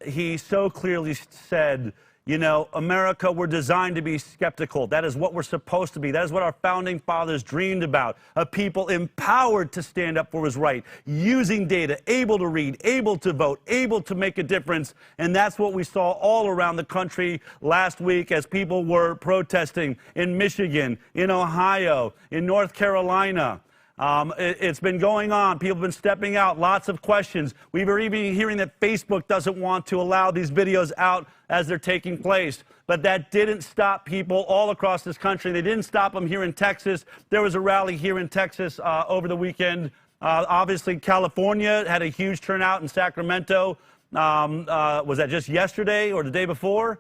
He so clearly said, you know, America, we're designed to be skeptical. That is what we're supposed to be. That is what our founding fathers dreamed about. A people empowered to stand up for what was right, using data, able to read, able to vote, able to make a difference. And that's what we saw all around the country last week as people were protesting in Michigan, in Ohio, in North Carolina. It's been going on. People have been stepping out. Lots of questions. We were even hearing that Facebook doesn't want to allow these videos out as they're taking place. But that didn't stop people all across this country. They didn't stop them here in Texas. There was a rally here in Texas over the weekend. Obviously, California had a huge turnout in Sacramento. Was that just yesterday or the day before?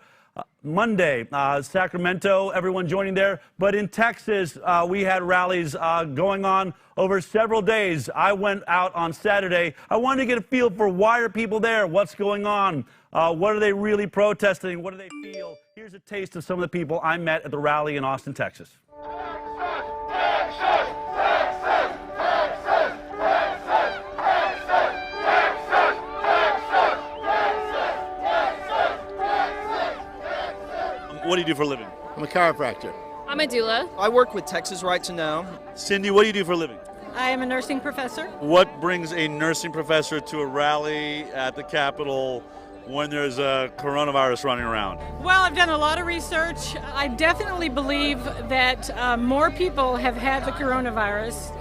Monday, Sacramento, everyone joining there. But in Texas, we had rallies going on over several days. I went out on Saturday. I wanted to get a feel for why are people there? What's going on? What are they really protesting? What do they feel? Here's a taste of some of the people I met at the rally in Austin, Texas. What do you do for a living? I'm a chiropractor. I'm a doula. I work with Texas Right to Know. Cindy, what do you do for a living? I am a nursing professor. What brings a nursing professor to a rally at the Capitol when there's a coronavirus running around? Well, I've done a lot of research. I definitely believe that more people have had the coronavirus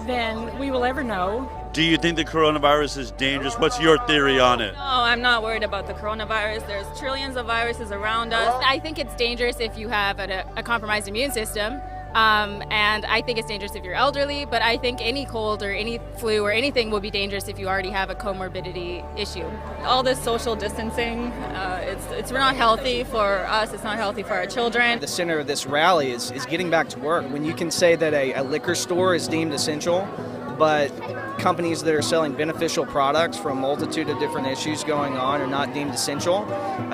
than we will ever know. Do you think the coronavirus is dangerous? What's your theory on it? No, I'm not worried about the coronavirus. There's trillions of viruses around us. I think it's dangerous if you have a compromised immune system. And I think it's dangerous if you're elderly, but I think any cold or any flu or anything will be dangerous if you already have a comorbidity issue. All this social distancing, it's not healthy for us, it's not healthy for our children. The center of this rally is getting back to work. When you can say that a liquor store is deemed essential, but companies that are selling beneficial products for a multitude of different issues going on are not deemed essential.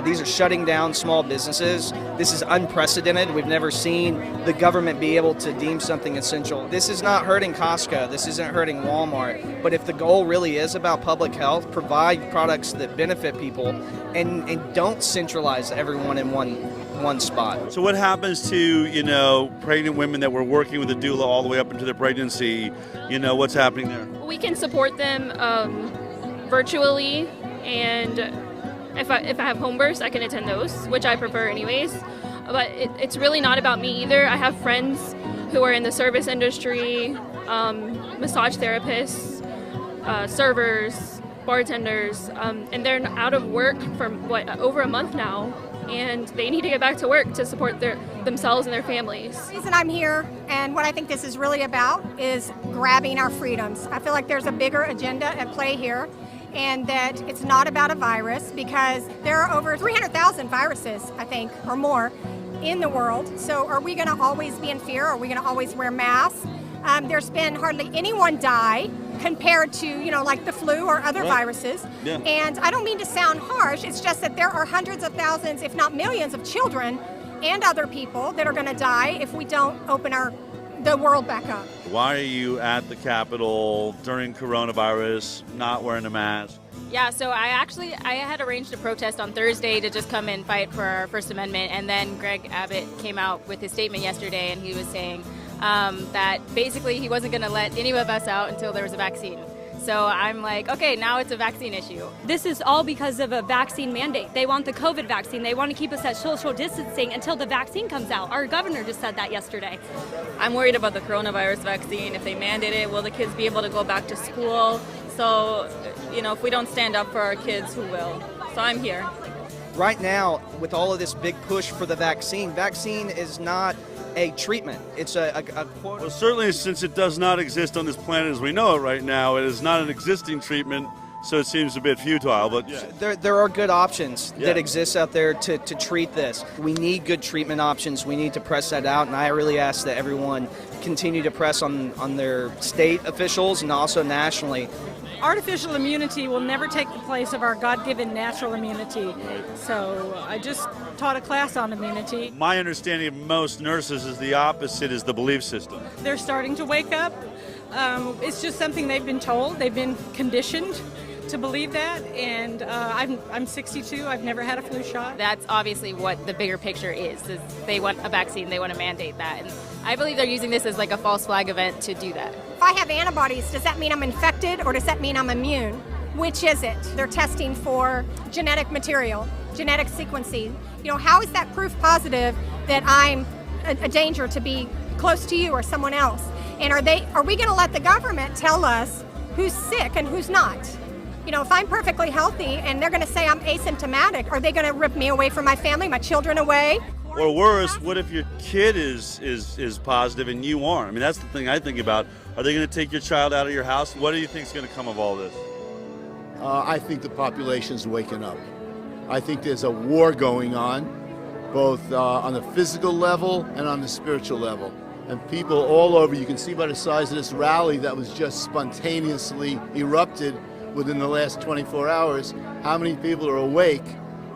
These are shutting down small businesses. This is unprecedented. We've never seen the government be able to deem something essential. This is not hurting Costco. This isn't hurting Walmart. But if the goal really is about public health, provide products that benefit people and don't centralize everyone in one spot. So what happens to, you know, pregnant women that were working with a doula all the way up into their pregnancy? You know, what's happening there? We can support them virtually, and if I have home births, I can attend those, which I prefer anyways. But it's really not about me either. I have friends who are in the service industry, massage therapists, servers, bartenders, and they're out of work for over a month now. And they need to get back to work to support themselves and their families. The reason I'm here and what I think this is really about is grabbing our freedoms. I feel like there's a bigger agenda at play here, and that it's not about a virus, because there are over 300,000 viruses, I think, or more in the world. So are we going to always be in fear? Are we going to always wear masks? There's been hardly anyone die compared to, you know, like the flu or other viruses. Yeah. And I don't mean to sound harsh, it's just that there are hundreds of thousands, if not millions, of children and other people that are going to die if we don't open the world back up. Why are you at the Capitol during coronavirus, not wearing a mask? Yeah, so I had arranged a protest on Thursday to just come and fight for our First Amendment, and then Greg Abbott came out with his statement yesterday, and he was saying that basically he wasn't going to let any of us out until there was a vaccine. So I'm like, okay, now it's a vaccine issue. This is all because of a vaccine mandate. They want the COVID vaccine. They want to keep us at social distancing until the vaccine comes out. Our governor just said that yesterday. I'm worried about the coronavirus vaccine. If they mandate it, will the kids be able to go back to school? So, you know, if we don't stand up for our kids, who will? So I'm here. Right now, with all of this big push for the vaccine is not a treatment. It's a quote. Well, certainly since it does not exist on this planet as we know it right now, it is not an existing treatment, so it seems a bit futile. But yeah. There are good options that exist out there to treat this. We need good treatment options. We need to press that out, and I really ask that everyone continue to press on their state officials and also nationally. Artificial immunity will never take the place of our God-given natural immunity. So I just taught a class on immunity. My understanding of most nurses is the opposite, is the belief system. They're starting to wake up. It's just something they've been told. They've been conditioned to believe that, and I'm 62. I've never had a flu shot. That's obviously what the bigger picture is they want a vaccine, they want to mandate that. And I believe they're using this as like a false flag event to do that. If I have antibodies, does that mean I'm infected or does that mean I'm immune? Which is it? They're testing for genetic material, genetic sequencing. You know, how is that proof positive that I'm a danger to be close to you or someone else? And are we going to let the government tell us who's sick and who's not? You know, if I'm perfectly healthy and they're going to say I'm asymptomatic, are they going to rip me away from my family, my children away? Or worse, what if your kid is positive and you aren't? I mean, that's the thing I think about. Are they going to take your child out of your house? What do you think is going to come of all this? I think the population's waking up. I think there's a war going on, both on the physical level and on the spiritual level. And people all over, you can see by the size of this rally that was just spontaneously erupted within the last 24 hours, how many people are awake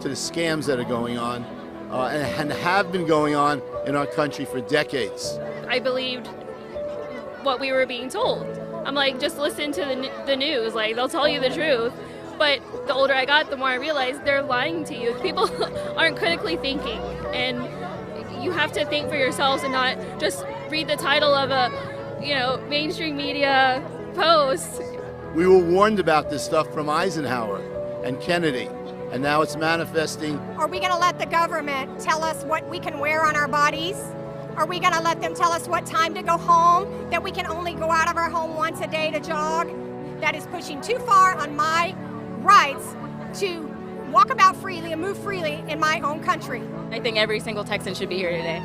to the scams that are going on and have been going on in our country for decades. I believed what we were being told. I'm like, just listen to the news. Like, they'll tell you the truth. But the older I got, the more I realized they're lying to you. People aren't critically thinking. And you have to think for yourselves and not just read the title of a, mainstream media post. We were warned about this stuff from Eisenhower and Kennedy, and now it's manifesting. Are we going to let the government tell us what we can wear on our bodies? Are we going to let them tell us what time to go home, that we can only go out of our home once a day to jog? That is pushing too far on my rights to walk about freely and move freely in my own country. I think every single Texan should be here today.